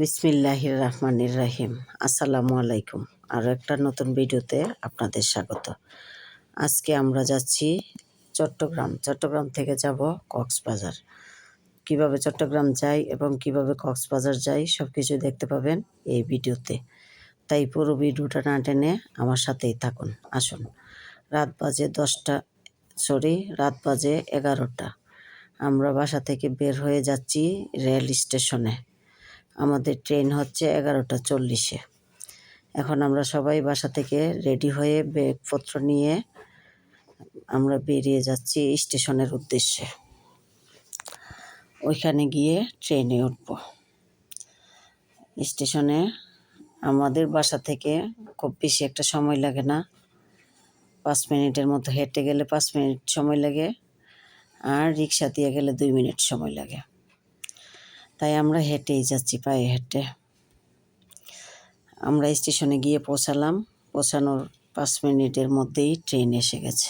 বিসমিল্লাহির রহমানির রহিম। আসসালামু আলাইকুম। আরও একটা নতুন ভিডিওতে আপনাদের স্বাগত। আজকে আমরা যাচ্ছি চট্টগ্রাম থেকে যাব কক্সবাজার। কিভাবে চট্টগ্রাম যাই এবং কিভাবে কক্সবাজার যাই সব কিছু দেখতে পাবেন এই ভিডিওতে। তাই পুরো ভিডিওটা না টেনে আমার সাথেই থাকুন। আসুন। রাত বাজে 11টা। আমরা বাসা থেকে বের হয়ে যাচ্ছি রেল স্টেশনে। আমাদের ট্রেন হচ্ছে 11টা 40-এ। এখন আমরা সবাই বাসা থেকে রেডি হয়ে ব্যাগপত্র নিয়ে আমরা বেরিয়ে যাচ্ছি স্টেশনের উদ্দেশ্যে। ওইখানে গিয়ে ট্রেনে উঠব। স্টেশনে আমাদের বাসা থেকে খুব বেশি একটা সময় লাগে না, 5 মিনিটের মতো। হেঁটে গেলে 5 মিনিট সময় লাগে, আর রিক্সা দিয়ে গেলে 2 মিনিট সময় লাগে। তাই আমরা হেঁটেই যাচ্ছি, পায়ে হেঁটে। আমরা স্টেশনে গিয়ে পৌঁছানোর 5 মিনিটের মধ্যেই ট্রেন এসে গেছে।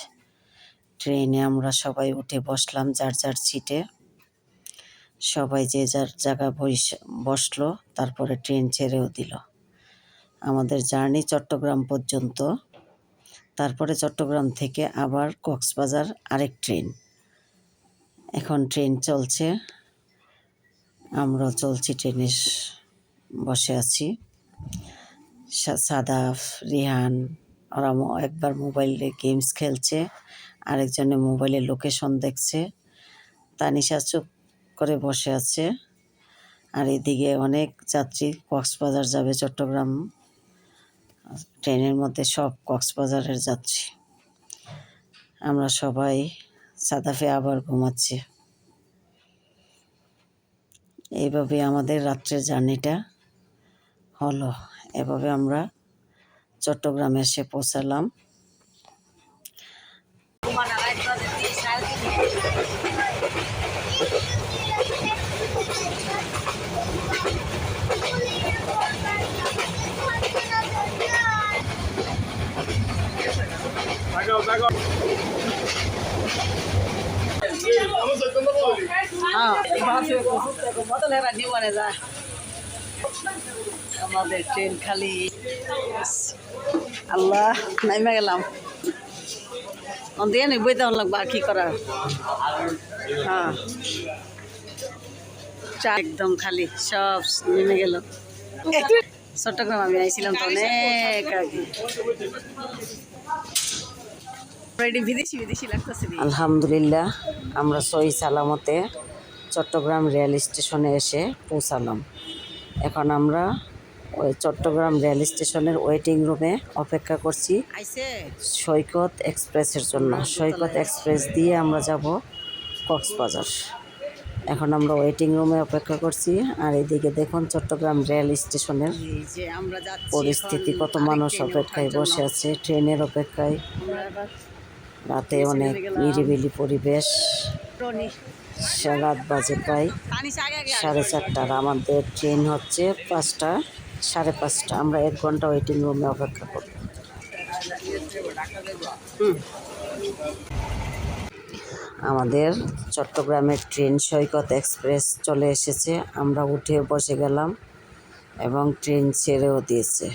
ট্রেনে আমরা সবাই উঠে বসলাম যার যার সিটে। সবাই যে যার জায়গা বসলো, তারপরে ট্রেন ছেড়েও দিল। আমাদের জার্নি চট্টগ্রাম পর্যন্ত। তারপরে চট্টগ্রাম থেকে আবার কক্সবাজার আরেক ট্রেন। এখন ট্রেন চলছে, আমরা চলছি, ট্রেনে বসে আছি। সাদাফ, রিহান ওরা একবার মোবাইলে গেমস খেলছে, আরেকজনে মোবাইলে লোকেশন দেখছে। তানিশা চুপ করে বসে আছে। আর এদিকে অনেক যাত্রী কক্সবাজার যাবে চট্টগ্রাম ট্রেনের মধ্যে, সব কক্সবাজারের যাত্রী। আমরা সবাই, সাদাফে আবার ঘুমাচ্ছে। এইভাবে আমাদের রাত্রের জার্নিটা হলো। এভাবে আমরা চট্টগ্রামে এসে পৌঁছালাম। আমাদের ট্রেন খালি। আল্লাহ, নাইমা গেলাম। দিয়ে নি বইতে লাগবো, আর কি করার। হ্যাঁ, একদম খালি, সব নেমে গেল। চট্টগ্রাম আমি আইছিলাম তো অনেক আগে। বিদেশি লাগতেছে। আলহামদুলিল্লাহ, আমরা সহি সালামতে চট্টগ্রাম রেল স্টেশনে এসে পৌঁছালাম। এখন আমরা ওই চট্টগ্রাম রেল স্টেশনের ওয়েটিং রুমে অপেক্ষা করছি সৈকত এক্সপ্রেসের জন্য। সৈকত এক্সপ্রেস দিয়ে আমরা যাব কক্সবাজার। এখন আমরা ওয়েটিং রুমে অপেক্ষা করছি। আর এদিকে দেখুন চট্টগ্রাম রেল স্টেশনের পরিস্থিতি, কত মানুষ অপেক্ষায় বসে আছে ট্রেনের অপেক্ষায়। রাতে অনেক নিরিবিলি পরিবেশ। রাত বাজে প্রায় 4:30। আমাদের ট্রেন হচ্ছে 5টা 5:30। আমরা 1 ঘন্টা ওয়েটিং রুমে অপেক্ষা করব। আমাদের চট্টগ্রামের ট্রেন সৈকত এক্সপ্রেস চলে এসেছে। আমরা উঠে বসে গেলাম এবং ট্রেন ছেড়েও দিয়েছে।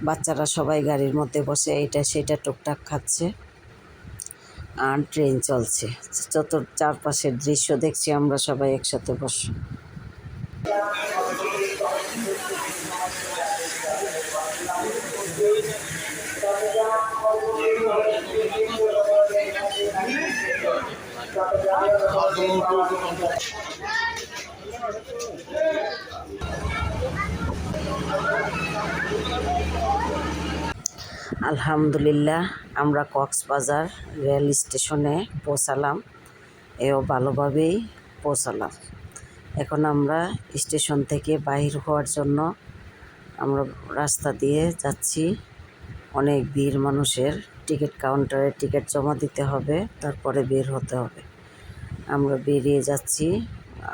বাচ্চারা সবাই গাড়ির মধ্যে বসে এইটা সেটা টুকটাক খাচ্ছে, আর ট্রেন চলছে। চারপাশের দৃশ্য দেখছি আমরা সবাই একসাথে বসে। আলহামদুলিল্লাহ, আমরা কক্সবাজার রেল স্টেশনে পৌঁছালাম। এও ভালোভাবেই পৌঁছালাম। এখন আমরা স্টেশন থেকে বাহির হওয়ার জন্য আমরা রাস্তা দিয়ে যাচ্ছি। অনেক ভিড় মানুষের। টিকিট কাউন্টারে টিকিট জমা দিতে হবে, তারপরে বের হতে হবে। আমরা বেরিয়ে যাচ্ছি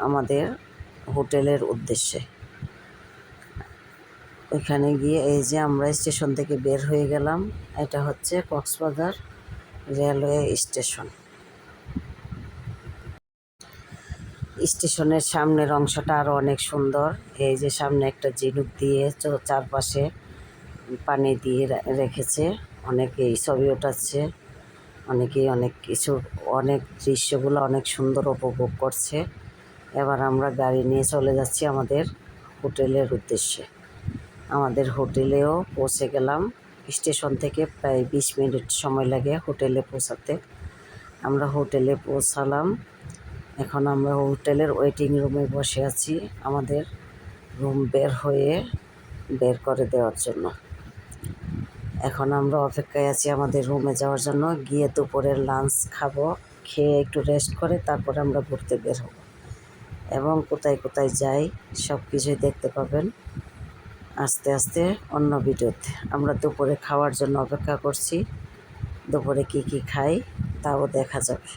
আমাদের হোটেলের উদ্দেশ্যে। ওইখানে গিয়ে এই যে আমরা স্টেশন থেকে বের হয়ে গেলাম। এটা হচ্ছে কক্সবাজার রেলওয়ে স্টেশন। স্টেশনের সামনের অংশটা আরও অনেক সুন্দর। এই যে সামনে একটা ঝিনুক দিয়ে চারপাশে পানি দিয়ে রেখেছে, অনেকেই ছবি ওঠাচ্ছে, অনেকেই অনেক কিছু, অনেক দৃশ্যগুলো অনেক সুন্দর উপভোগ করছে। এবার আমরা গাড়ি নিয়ে চলে যাচ্ছি আমাদের হোটেলের উদ্দেশ্যে। আমাদের হোটেলেও পৌঁছে গেলাম। স্টেশন থেকে প্রায় 20 মিনিট সময় লাগে হোটেলে পৌঁছাতে। আমরা হোটেলে পৌঁছালাম। এখন আমরা হোটেলের ওয়েটিং রুমে বসে আছি আমাদের রুম বের করে দেওয়ার জন্য। এখন আমরা অপেক্ষায় আছি আমাদের রুমে যাওয়ার জন্য। গিয়ে দুপুরের লাঞ্চ খাবো, খেয়ে একটু রেস্ট করে তারপরে আমরা ঘুরতে বের হব এবং কোথায় কোথায় যাই সব কিছুই দেখতে পাবেন আস্তে আস্তে অন্য ভিডিওতে। আমরা দুপুরে খাওয়ার জন্য অপেক্ষা করছি, দুপুরে কি কি খাই তাও দেখা যাবে।